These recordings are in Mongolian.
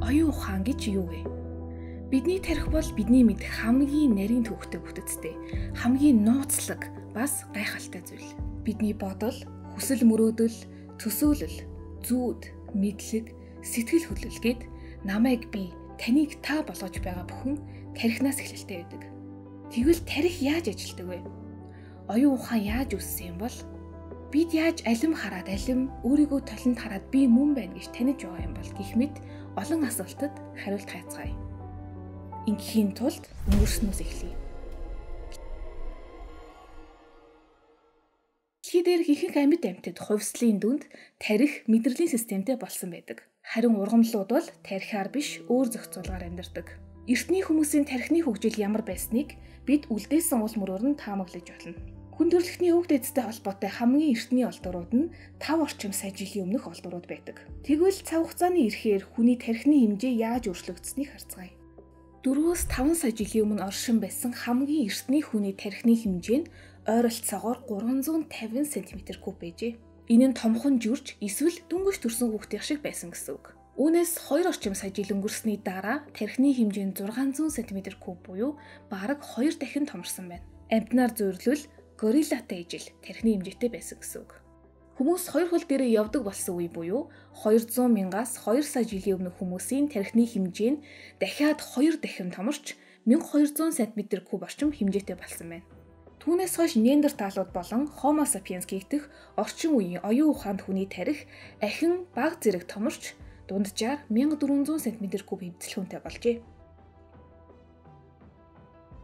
Оюун ухаан гэж юу вэ? Бидний тарих бол бидний мэдэх хамгийн нарийн төвхтэй бүтэцтэй, хамгийн нууцлаг бас гайхалтай зүйл. Бидний бодол, хүсэл мөрөөдөл, төсөөлөл, зүүд, мэдлэг, сэтгэл хөдлөлгээд намайг би таныг та болгож байгаа бүхэн тарихнаас эхэлтэй байдаг. Тэгвэл тарих яаж ажилтдаг вэ? Оюун ухаан яаж үүссэн юм бол бид яаж алим хараад алим өөрийгөө толинд хараад би мөн байна гэж таних байгаа юм бол гэх мэт олон асуултад хариулт хайцгаая. Ингийн тулд өнгөрснөөс эхлэе. Дэлхий дээрх ихэнх амьд амьтад хувьслын дүнд тарих мэдрэлийн системтэй болсон байдаг. Харин ургамлууд бол тарихаар биш өөр зохицуулгаар амьдардаг. Эртний хүмүүсийн тархины хөгжил ямар байсныг бид үлдээсэн уул мөрөөр нь таамаглаж болно. Хүн төрөлхтний өвөг дээдстэй холбоотой хамгийн эртний олдурууд нь 5 орчим сая жилийн өмнөх олдурууд байдаг. Тэгвэл цав хугацааны ирэхээр хүний тархины хэмжээ яаж өөрчлөгдсөнийг харцгаая. 4-5 сая жилийн өмнө оршин байсан хамгийн эртний хүний тархины хэмжээ нь ойролцоогоор 350 см3 байжээ. Энэ нь томхон жүрж эсвэл дүнгэж төрсэн хүүхдийн шиг байсан гэсэн үг. Үүнээс 2 орчим сая жил өнгөрсний дараа тархины хэмжээ нь 600 см3 буюу бараг 2 дахин томорсон байна. Амьтнаар зөвлөвөл гориллатай ижил тархины хэмжээтэй байсан гэсэн үг. Хүмүүс хоёр хөл дээрээ явдаг болсон үе буюу 200 мянгаас 2 сая жилийн өмнөх хүмүүсийн тархины хэмжээ нь дахиад 2 дахин томорч 1200 см3 орчим хэмжээтэй болсон байна. Түүнээс хойш неандерталууд болон Homo sapiens гэгдэх орчин үеийн оюун ухаанд хүний тарих ахин бага зэрэг томорч дунджаар 1400 см3 эвдэлхүүнтэй болжээ.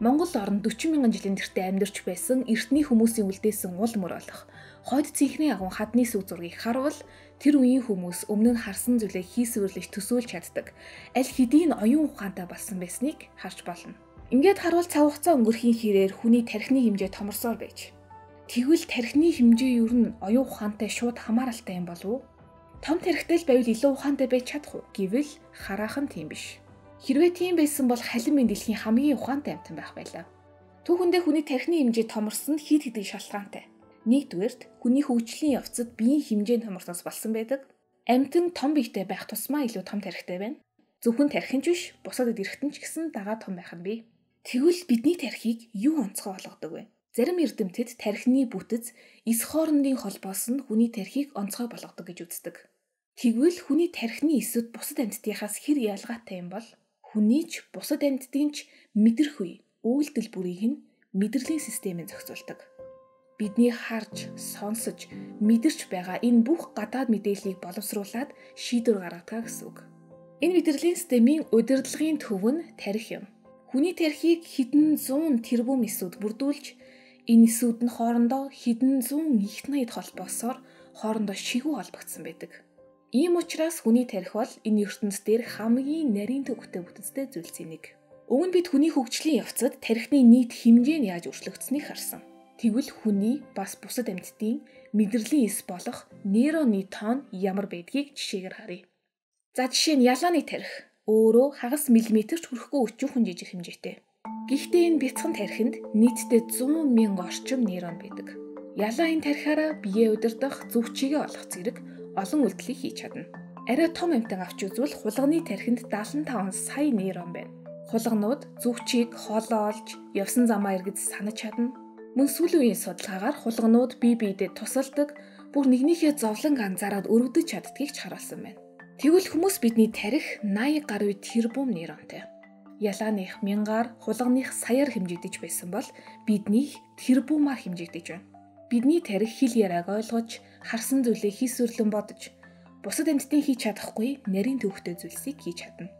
Монгол орнд 40 мянган жилийн тэртээ амьдарч байсан эртний хүмүүсийн үлдээсэн уул мөр болох хойд цэнхний агуун хадны сүг зургийг харвал тэр үеийн хүмүүс өмнө нь харсан зүйлээ хийсвэрлэж төсөөлж чаддаг аль хэдийн оюун ухаантай болсон байсныг харж болно. Ингээд харвал цав хугацаа өнгөрхийн хэрээр хүний тархины хэмжээ томорсоор байж. Тэгвэл тархины хэмжээ юу нь оюун ухаантай шууд хамааралтай юм болов уу? Том тархитай л байвал илүү ухаантай байж чадах уу? Гэвэл хараахан тийм биш. Хэрвээ тийм байсан бол халимын дэлхийн хамгийн ухаантай амьтан байх байлаа. Түүхэндээ хүний тархины хэмжээ томорсон нь хэд хэдэн шалтгаантай. Нэгдүгээрт хүний хөгжлийн явцад биеийн хэмжээ томорсноос болсон байдаг. Амьтан том биетэй байх тусмаа илүү том тархитай байна. Зөвхөн тархин ч биш, бусад эд эрхтэн ч гэсэн дагаад том байх нь бий. Тэгвэл бидний тархийг юу онцгой болгодог вэ? Зарим эрдэмтэд тархины бүтэц эс хоорондын холбоос нь хүний тархийг онцгой болгодог гэж үздэг. Тэгвэл хүний тархины эсүүд бусад амьтдынхаас хэр ялгаатай юм бол? Хүний ч бусад амьтдын ч мэдрэх үе, үйлдэл бүрийг нь мэдрэлийн системийн зохицуулдаг. Бидний харж, сонсож, мэдэрч байгаа энэ бүх гадаад мэдээллийг боловсруулад шийдвэр гаргадаг гэсэн үг. Энэ мэдрэлийн системийн удирдлагын төв нь тарих юм. Хүний тархийг хэдэн зуун тэрбум эсүүд бүрдүүлж, энэ эсүүд нь хоорондоо хэдэн зуун ихт наяд холбоосоор хоорондоо шигүү холбогдсон байдаг. Ийм учраас хүний тарих бол энэ ертөнцийн дээр хамгийн нарийн төвхтэй бүтэцтэй зүйлсийн нэг. Өмнө бид хүний хөгжлийн явцад тархины нийт хэмжээ нь яаж өөрчлөгдсөнийг харсан. Тэгвэл хүний бас бусад амьтдын мэдрэлийн эс болох нейроны тоон ямар байдгийг жишээгээр харъя. За жишээ нь ялааны тарих өөрөө хагас миллиметр ч хүрэхгүй өчүүхэн жижиг хэмжээтэй. Гэхдээ энэ бяцхан тархинд нийтдээ 100 мянга орчим нейрон байдаг. Ялаа энэ тарихаараа биеэ удирдах, зүвчийгээ олох зэрэг олон үйлдэлийг хийж чадна. Арай том амьтан авч үзвэл хулганы тархинд 75 сая нейрон байна. Хулганууд зүвчийг хоолоо олж, явсан замаа эргэж санаж чадна. Мөн сүүлийн үеийн судалгаагаар хулганууд бие биедээ тусалдаг, бүр нэгнийхээ зовлон анзаараад өрөвдөж чаддгийг ч харуулсан байна. Тэгвэл хүмүүс бидний тарих 80 гаруй тэрбум нейронтой. Ялааных мянгаар, хулганых саяар хэмжигдэж байсан бол биднийх тэрбумаар хэмжигдэж байна. Бидний тарих хэл яриаг ойлгож, харсан зүйлээ хийсвэрлэн бодож, бусад амьтдын хийж чадахгүй нарийн төвхтэй зүйлсийг хийж чадна.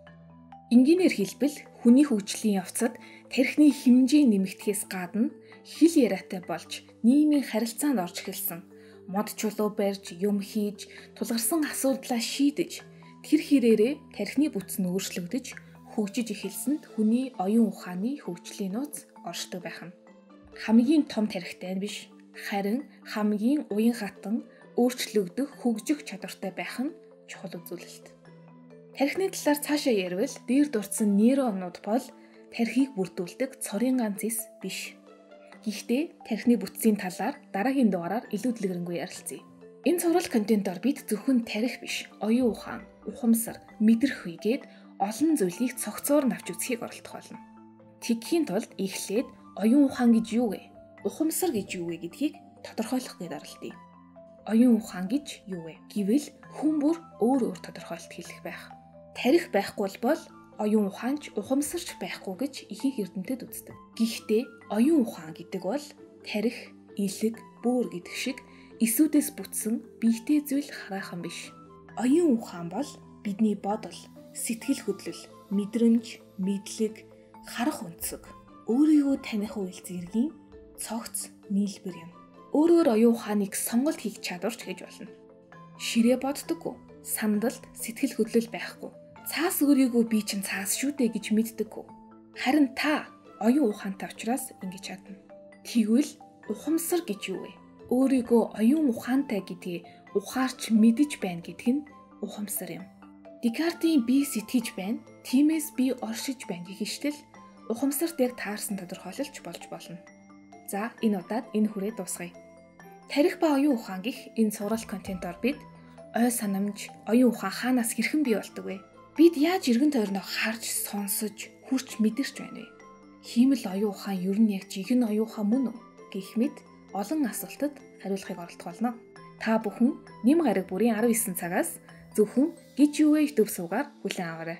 Энгийнээр хэлбэл хүний хөгжлийн явцад тархины хэмжээ нэмэгдэхээс гадна хэл яриатай болж нийгмийн харилцаанд орж эхэлсэн. Мод чулуу барьж, юм хийж, тулгарсан асуудлаа шийдэж, тэр хэрээрээ тархины бүтц нь өөрчлөгдөж, хөгжиж эхэлсэнд хүний оюун ухааны хөгжлийн нууц оршдог байх нь. Хамгийн том тархитай нь биш, харин хамгийн уян хатан, өөрчлөгдөх, хөгжих чадвартай байх нь чухал үзүүлэлт. Тархины талаар цаашаа ярил дээр дурдсан нейронууд бол тархийг бүрдүүлдэг цорын ганц эс биш. Гэхдээ тархины бүтцийн талаар дараагийн дугаараар илүү дэлгэрэнгүй ярилцъя. Энэ цуврал контентоор бид зөвхөн тарих биш, оюун ухаан, ухамсар, мэдрэх үегээд олон зүйлийг цогцоор нь авч үзхийг оролдох болно. Тэгхийн тулд эхлээд оюун ухаан гэж юу вэ? Ухамсар гэж юу вэ гэдгийг тодорхойлох гээд оролдъё. Оюун ухаан гэж юу вэ гэвэл хүн бүр өөр тодорхойлолт хэлэх байх. Тарих байхгүй бол оюун ухаанч ухамсарч байхгүй гэж ихэнх эрдэмтэд үздэг. Гэхдээ оюун ухаан гэдэг бол тарих, илэг, бөөр гэдэг шиг эсүүдээс бүтсэн биетэй зүйл хараахан биш. Оюун ухаан бол бидний бодол, сэтгэл хөдлөл, мэдрэмж, мэдлэг, харах өнцөг, өөрийгөө таних үйл зэргийн цогц нийлбэр юм. Өөрөөр оюун ухааныг сонголт хийх чадварч гэж болно. Ширээ боддоггүй, сандалд сэтгэл хөдлөл байхгүй. Цаас өөрийгөө би чинь цаас шүү дээ гэж мэддэггүй. Харин та оюун ухаантай учраас ингэж чадна. Тэгвэл ухамсар гэж юу вэ? Өөрийгөө оюун ухаантай гэдгийг ухаарч мэдэж байна гэдэг нь ухамсар юм. Декартийн би сэтгэж байна, тиймээс би оршиж байна гэх ишлэл ухамсарт яг таарсан тодорхойлолч болж болно. За, энэ удаад энэ хүрээ дуусгая. Тарих ба оюун ухаан гэх энэ сурал контентоор бид ой санамж, оюун ухаан хаанаас хэрхэн бий болдог вэ? Бид яаж эргэн тойрноо харж, сонсож, хүрч мэдэрч байна вэ? Хиймэл оюун ухаан ер нь яг жинхэнэ оюун ухаан мөн үү гэх мэт олон асуултад хариулахыг оролдох болно. Та бүхэн Нэм гараг бүрийн 19 цагаас зөвхөн гэж юу вэ YouTube сувгаар хүлээн аваарай.